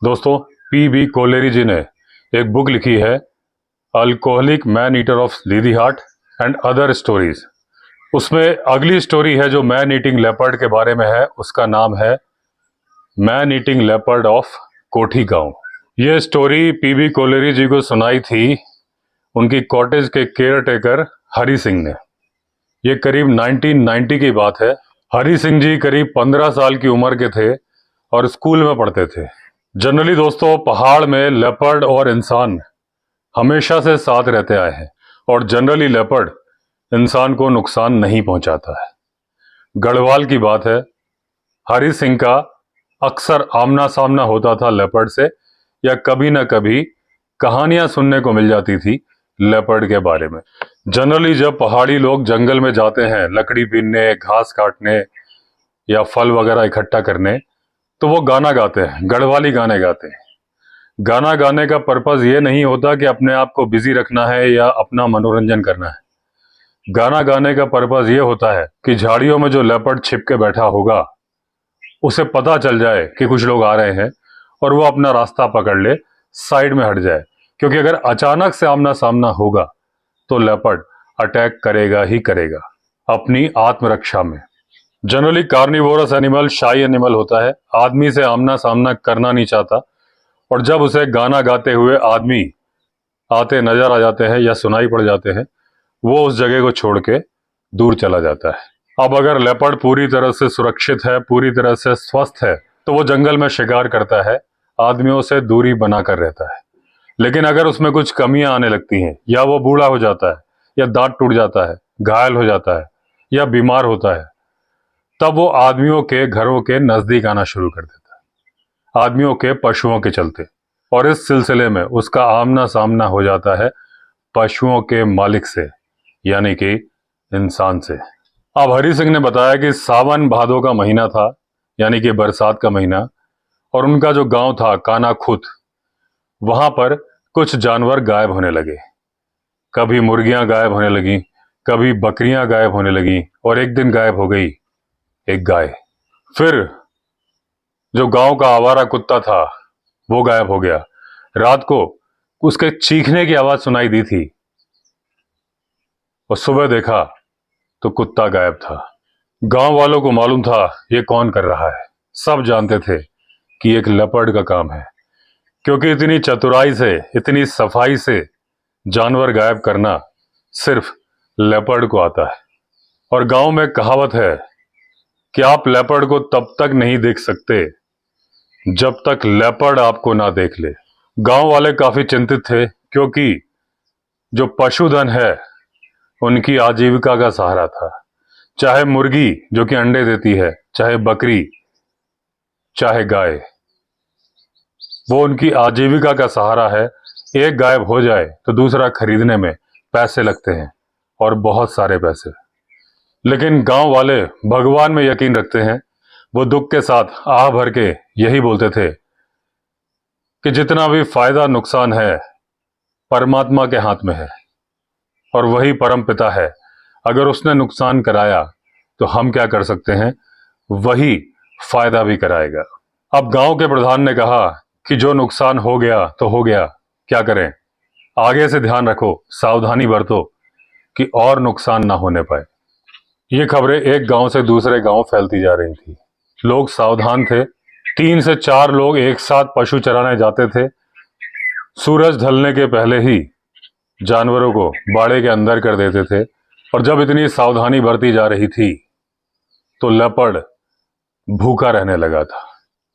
दोस्तों, P cholerae जी ने एक बुक लिखी है, alcoholic man eater of slithy heart and other stories. उसमें अगली स्टोरी है जो मैन ईटिंग लेपर्ड के बारे में है। उसका नाम है मैन ईटिंग लेपर्ड ऑफ कोठी गांव। ये स्टोरी पी कोलेरी जी को सुनाई थी उनकी कॉटेज के केयर टेकर हरि सिंह ने। ये करीब 1990 की बात है। हरि सिंह जी करीब 15 साल की उम्र के थे और स्कूल में पढ़ते थे। जनरली दोस्तों, पहाड़ में लेपर्ड और इंसान हमेशा से साथ रहते आए हैं और जनरली लेपर्ड इंसान को नुकसान नहीं पहुंचाता है। गढ़वाल की बात है, हरि सिंह का अक्सर आमना सामना होता था लेपर्ड से, या कभी ना कभी कहानियां सुनने को मिल जाती थी लेपर्ड के बारे में। जनरली जब पहाड़ी लोग जंगल में जाते हैं लकड़ी बीनने, घास काटने या फल वगैरह इकट्ठा करने, तो वो गाना गाते हैं, गढ़वाली गाने गाते हैं। गाना गाने का पर्पस ये नहीं होता कि अपने आप को बिजी रखना है या अपना मनोरंजन करना है। गाना गाने का पर्पस ये होता है कि झाड़ियों में जो लेपर्ड छिप के बैठा होगा उसे पता चल जाए कि कुछ लोग आ रहे हैं और वो अपना रास्ता पकड़ ले, साइड में हट जाए। क्योंकि अगर अचानक से आमना सामना होगा तो लेपर्ड अटैक करेगा ही करेगा अपनी आत्मरक्षा में। जनरली कार्निवोरस एनिमल शाई एनिमल होता है, आदमी से आमना सामना करना नहीं चाहता, और जब उसे गाना गाते हुए आदमी आते नजर आ जाते हैं या सुनाई पड़ जाते हैं, वो उस जगह को छोड़ के दूर चला जाता है। अब अगर लेपर्ड पूरी तरह से सुरक्षित है, पूरी तरह से स्वस्थ है, तो वो जंगल में शिकार करता है, आदमियों से दूरी बनाकर रहता है। लेकिन अगर उसमें कुछ कमियां आने लगती हैं, या वो बूढ़ा हो जाता है, या दांत टूट जाता है, घायल हो जाता है, या बीमार होता है, तब वो आदमियों के घरों के नजदीक आना शुरू कर देता है, आदमियों के पशुओं के चलते। और इस सिलसिले में उसका आमना सामना हो जाता है पशुओं के मालिक से, यानी कि इंसान से। अब हरि सिंह ने बताया कि सावन भादों का महीना था, यानी कि बरसात का महीना, और उनका जो गांव था काना खुत, वहां पर कुछ जानवर गायब होने लगे। कभी मुर्गियां गायब होने लगी, कभी बकरियां गायब होने लगी, और एक दिन गायब हो गई एक गाय। फिर जो गांव का आवारा कुत्ता था वो गायब हो गया। रात को उसके चीखने की आवाज सुनाई दी थी और सुबह देखा तो कुत्ता गायब था। गांव वालों को मालूम था ये कौन कर रहा है। सब जानते थे कि एक लेपर्ड का काम है, क्योंकि इतनी चतुराई से, इतनी सफाई से जानवर गायब करना सिर्फ लेपर्ड को आता है। और गांव में कहावत है कि आप लेपर्ड को तब तक नहीं देख सकते जब तक लेपर्ड आपको ना देख ले। गांव वाले काफी चिंतित थे, क्योंकि जो पशुधन है उनकी आजीविका का सहारा था। चाहे मुर्गी जो कि अंडे देती है, चाहे बकरी, चाहे गाय, वो उनकी आजीविका का सहारा है। एक गायब हो जाए तो दूसरा खरीदने में पैसे लगते हैं, और बहुत सारे पैसे। लेकिन गांव वाले भगवान में यकीन रखते हैं। वो दुख के साथ आह भर के यही बोलते थे कि जितना भी फायदा नुकसान है परमात्मा के हाथ में है, और वही परम पिता है। अगर उसने नुकसान कराया तो हम क्या कर सकते हैं, वही फायदा भी कराएगा। अब गांव के प्रधान ने कहा कि जो नुकसान हो गया तो हो गया, क्या करें, आगे से ध्यान रखो, सावधानी बरतो कि और नुकसान ना होने पाए। ये खबरें एक गांव से दूसरे गांव फैलती जा रही थी। लोग सावधान थे। 3 से 4 लोग एक साथ पशु चराने जाते थे। सूरज ढलने के पहले ही जानवरों को बाड़े के अंदर कर देते थे। और जब इतनी सावधानी बरती जा रही थी तो लेपर्ड भूखा रहने लगा था।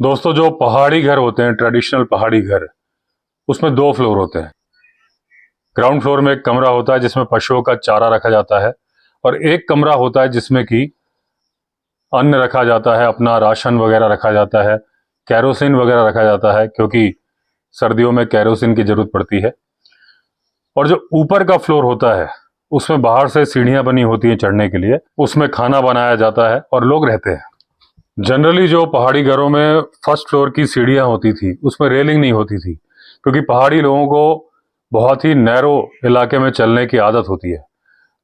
दोस्तों, जो पहाड़ी घर होते हैं, ट्रेडिशनल पहाड़ी घर, उसमें 2 फ्लोर होते हैं। ग्राउंड फ्लोर में एक कमरा होता है जिसमें पशुओं का चारा रखा जाता है, और एक कमरा होता है जिसमें कि अन्न रखा जाता है, अपना राशन वगैरह रखा जाता है, कैरोसिन वगैरह रखा जाता है, क्योंकि सर्दियों में कैरोसिन की जरूरत पड़ती है। और जो ऊपर का फ्लोर होता है उसमें बाहर से सीढ़ियां बनी होती हैं चढ़ने के लिए, उसमें खाना बनाया जाता है और लोग रहते हैं। जनरली जो पहाड़ी घरों में फर्स्ट फ्लोर की सीढ़ियां होती थी उसमें रेलिंग नहीं होती थी, क्योंकि पहाड़ी लोगों को बहुत ही नैरो इलाके में चलने की आदत होती है,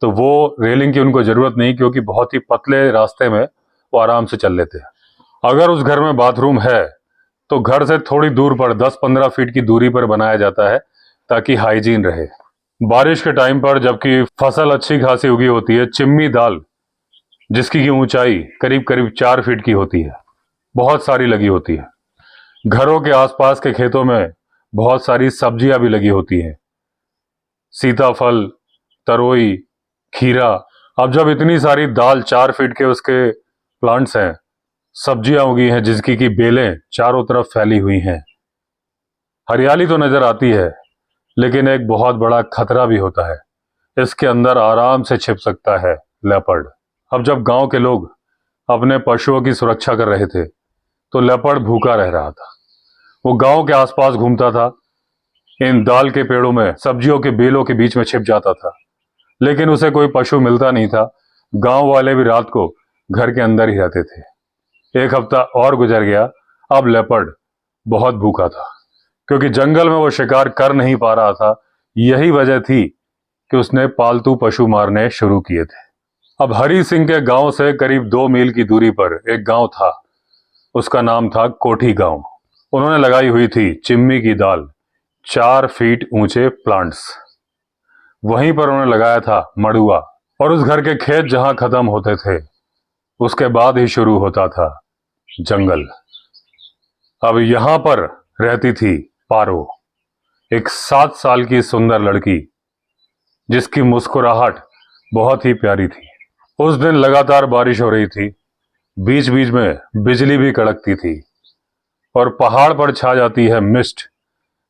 तो वो रेलिंग की उनको जरूरत नहीं, क्योंकि बहुत ही पतले रास्ते में वो आराम से चल लेते हैं। अगर उस घर में बाथरूम है तो घर से थोड़ी दूर पर 10-15 फीट की दूरी पर बनाया जाता है ताकि हाइजीन रहे। बारिश के टाइम पर जबकि फसल अच्छी खासी उगी होती है, चिम्मी दाल जिसकी की ऊंचाई करीब करीब 4 फीट की होती है, बहुत सारी लगी होती है। घरों के आसपास के खेतों में बहुत सारी सब्जियां भी लगी होती हैं, सीताफल, तरोई, खीरा। अब जब इतनी सारी दाल 4 फीट के उसके प्लांट्स हैं, सब्जियां उगी हैं जिसकी की बेलें चारों तरफ फैली हुई हैं, हरियाली तो नजर आती है, लेकिन एक बहुत बड़ा खतरा भी होता है। इसके अंदर आराम से छिप सकता है लेपर्ड। अब जब गांव के लोग अपने पशुओं की सुरक्षा कर रहे थे तो लेपर्ड भूखा रह रहा था। वो गांव के आसपास घूमता था, इन दाल के पेड़ों में सब्जियों के बेलों के बीच में छिप जाता था, लेकिन उसे कोई पशु मिलता नहीं था। गांव वाले भी रात को घर के अंदर ही रहते थे। एक हफ्ता और गुजर गया। अब लेपर्ड बहुत भूखा था क्योंकि जंगल में वो शिकार कर नहीं पा रहा था। यही वजह थी कि उसने पालतू पशु मारने शुरू किए थे। अब हरी सिंह के गांव से करीब 2 मील की दूरी पर एक गांव था, उसका नाम था कोठी गांव। उन्होंने लगाई हुई थी चिम्मी की दाल, 4 फीट ऊंचे प्लांट्स। वहीं पर उन्होंने लगाया था मड़ुआ, और उस घर के खेत जहां खत्म होते थे उसके बाद ही शुरू होता था जंगल। अब यहां पर रहती थी पारो, एक 7 साल की सुंदर लड़की जिसकी मुस्कुराहट बहुत ही प्यारी थी। उस दिन लगातार बारिश हो रही थी, बीच बीच में बिजली भी कड़कती थी, और पहाड़ पर छा जाती है मिस्ट,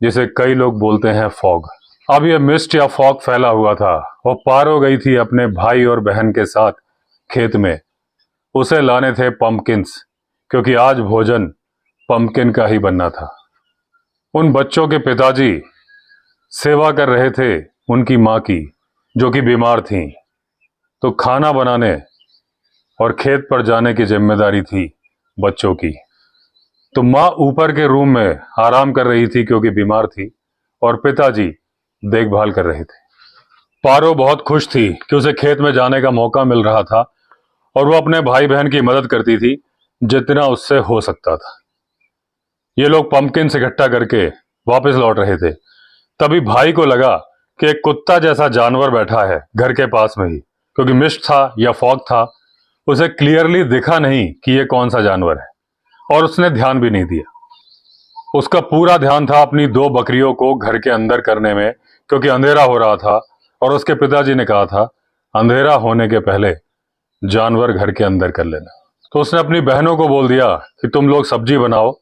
जिसे कई लोग बोलते हैं फॉग। अब यह मिस्ट या फॉग फैला हुआ था। वो पारो गई थी अपने भाई और बहन के साथ खेत में। उसे लाने थे पंपकिन्स, क्योंकि आज भोजन पंपकिन का ही बनना था। उन बच्चों के पिताजी सेवा कर रहे थे उनकी मां की, जो कि बीमार थी, तो खाना बनाने और खेत पर जाने की जिम्मेदारी थी बच्चों की। तो मां ऊपर के रूम में आराम कर रही थी क्योंकि बीमार थी, और पिताजी देखभाल कर रहे थे। पारो बहुत खुश थी कि उसे खेत में जाने का मौका मिल रहा था, और वो अपने भाई बहन की मदद करती थी जितना उससे हो सकता था। ये लोग पंपकिन से इकट्ठा करके वापस लौट रहे थे। तभी भाई को लगा कि एक कुत्ता जैसा जानवर बैठा है घर के पास में ही। क्योंकि मिस्ट था या फॉग था, उसे क्लियरली दिखा नहीं कि ये कौन सा जानवर है, और उसने ध्यान भी नहीं दिया। उसका पूरा ध्यान था अपनी 2 बकरियों को घर के अंदर करने में, क्योंकि अंधेरा हो रहा था और उसके पिताजी ने कहा था अंधेरा होने के पहले जानवर घर के अंदर कर लेना। तो उसने अपनी बहनों को बोल दिया कि तुम लोग सब्जी बनाओ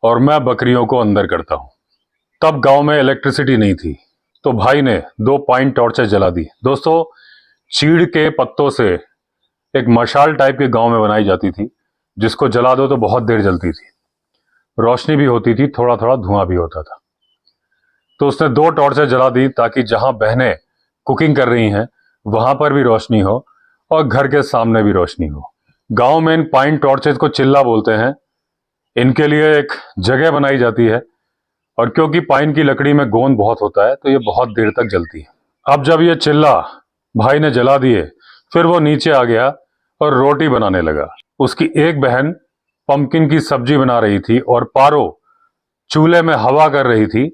और मैं बकरियों को अंदर करता हूं। तब गांव में इलेक्ट्रिसिटी नहीं थी, तो भाई ने 2 पाइन टॉर्चें जला दी। दोस्तों, चीड़ के पत्तों से एक मशाल टाइप के गांव में बनाई जाती थी, जिसको जला दो तो बहुत देर जलती थी, रोशनी भी होती थी, थोड़ा थोड़ा धुआं भी होता था। तो उसने 2 टॉर्चें जला दी ताकि जहां बहनें कुकिंग कर रही हैं वहां पर भी रोशनी हो और घर के सामने भी रोशनी हो। गांव में इन पाइन टॉर्चेज को चिल्ला बोलते हैं। इनके लिए एक जगह बनाई जाती है, और क्योंकि पाइन की लकड़ी में गोंद बहुत होता है तो ये बहुत देर तक जलती है। अब जब ये चिल्ला भाई ने जला दिए, फिर वो नीचे आ गया और रोटी बनाने लगा। उसकी एक बहन पंपकिन की सब्जी बना रही थी और पारो चूल्हे में हवा कर रही थी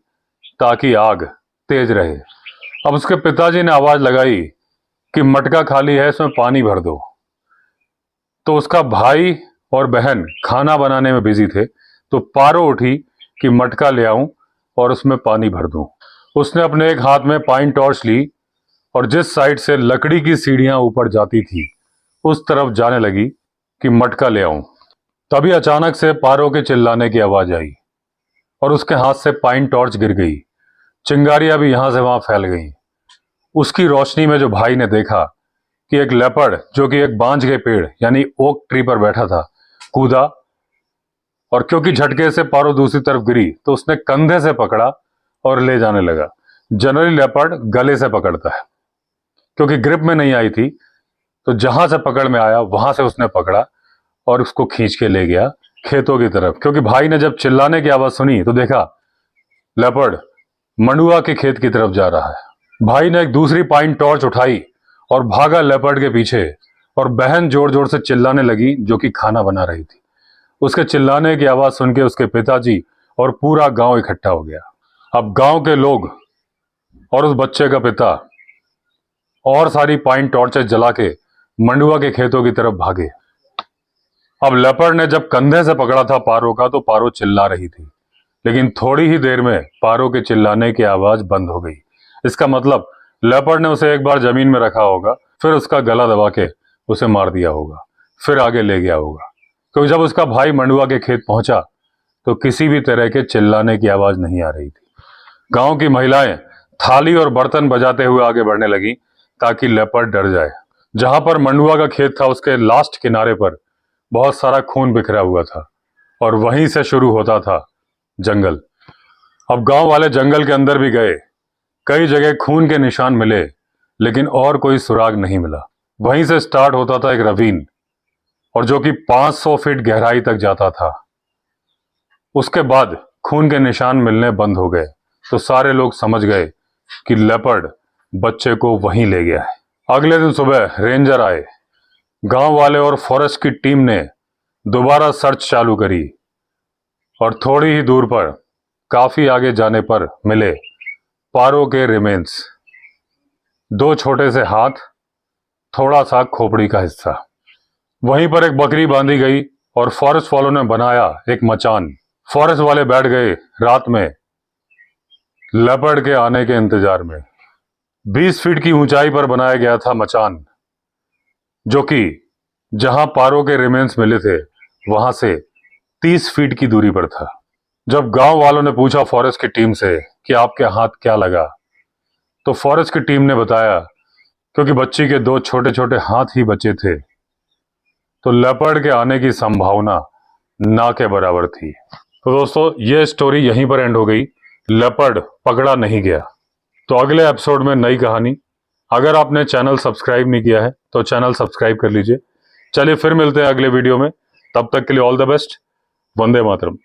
ताकि आग तेज रहे। अब उसके पिताजी ने आवाज लगाई कि मटका खाली है, इसमें पानी भर दो। तो उसका भाई और बहन खाना बनाने में बिजी थे, तो पारो उठी कि मटका ले आऊं और उसमें पानी भर दूं। उसने अपने एक हाथ में पाइन टॉर्च ली और जिस साइड से लकड़ी की सीढ़ियां ऊपर जाती थी उस तरफ जाने लगी कि मटका ले आऊं। तभी अचानक से पारो के चिल्लाने की आवाज आई और उसके हाथ से पाइन टॉर्च गिर गई। चिंगारियां भी यहां से वहां फैल गईं। उसकी रोशनी में जो भाई ने देखा कि एक लेपर्ड, जो कि एक बांज के पेड़ यानी ओक ट्री पर बैठा था, कूदा, और क्योंकि झटके से पारो दूसरी तरफ गिरी तो उसने कंधे से पकड़ा और ले जाने लगा। जनरली लेपर्ड गले से पकड़ता है, क्योंकि ग्रिप में नहीं आई थी, तो जहां से पकड़ में आया वहां से उसने पकड़ा और उसको खींच के ले गया खेतों की तरफ। क्योंकि भाई ने जब चिल्लाने की आवाज सुनी तो देखा लेपर्ड मंडुआ के खेत की तरफ जा रहा है। भाई ने एक दूसरी पाइन टॉर्च उठाई और भागा लेपर्ड के पीछे, और बहन जोर जोर से चिल्लाने लगी जो कि खाना बना रही थी। उसके चिल्लाने की आवाज सुन के उसके पिताजी और पूरा गांव इकट्ठा हो गया। अब गांव के लोग और उस बच्चे का पिता और सारी पाइन टॉर्चेस जला के मंडुआ के खेतों की तरफ भागे। अब लेपर्ड ने जब कंधे से पकड़ा था पारो का तो पारो चिल्ला रही थी, लेकिन थोड़ी ही देर में पारो के चिल्लाने की आवाज बंद हो गई। इसका मतलब लेपर्ड ने उसे एक बार जमीन में रखा होगा, फिर उसका गला दबा के उसे मार दिया होगा, फिर आगे ले गया होगा। क्योंकि जब उसका भाई मंडुआ के खेत पहुंचा तो किसी भी तरह के चिल्लाने की आवाज नहीं आ रही थी। गांव की महिलाएं थाली और बर्तन बजाते हुए आगे बढ़ने लगी ताकि लेपर्ड डर जाए। जहां पर मंडुआ का खेत था उसके लास्ट किनारे पर बहुत सारा खून बिखरा हुआ था और वहीं से शुरू होता था जंगल। अब गांव वाले जंगल के अंदर भी गए, कई जगह खून के निशान मिले, लेकिन और कोई सुराग नहीं मिला। वहीं से स्टार्ट होता था एक रवीन, और जो कि 500 फीट गहराई तक जाता था। उसके बाद खून के निशान मिलने बंद हो गए तो सारे लोग समझ गए कि लेपर्ड बच्चे को वहीं ले गया है। अगले दिन सुबह रेंजर आए। गांव वाले और फॉरेस्ट की टीम ने दोबारा सर्च चालू करी और थोड़ी ही दूर पर, काफी आगे जाने पर मिले पारो के रिमेन्स। 2 छोटे से हाथ, थोड़ा सा खोपड़ी का हिस्सा। वहीं पर एक बकरी बांधी गई और फॉरेस्ट वालों ने बनाया एक मचान। फॉरेस्ट वाले बैठ गए रात में लेपर्ड के आने के इंतजार में। 20 फीट की ऊंचाई पर बनाया गया था मचान, जो कि जहां पारो के रिमेन्स मिले थे वहां से 30 फीट की दूरी पर था। जब गांव वालों ने पूछा फॉरेस्ट की टीम से कि आपके हाथ क्या लगा, तो फॉरेस्ट की टीम ने बताया क्योंकि बच्ची के 2 छोटे छोटे हाथ ही बचे थे तो लेपर्ड के आने की संभावना ना के बराबर थी। तो दोस्तों, ये स्टोरी यहीं पर एंड हो गई। लेपर्ड पकड़ा नहीं गया। तो अगले एपिसोड में नई कहानी। अगर आपने चैनल सब्सक्राइब नहीं किया है तो चैनल सब्सक्राइब कर लीजिए। चलिए फिर मिलते हैं अगले वीडियो में। तब तक के लिए all the best. Vande Mataram.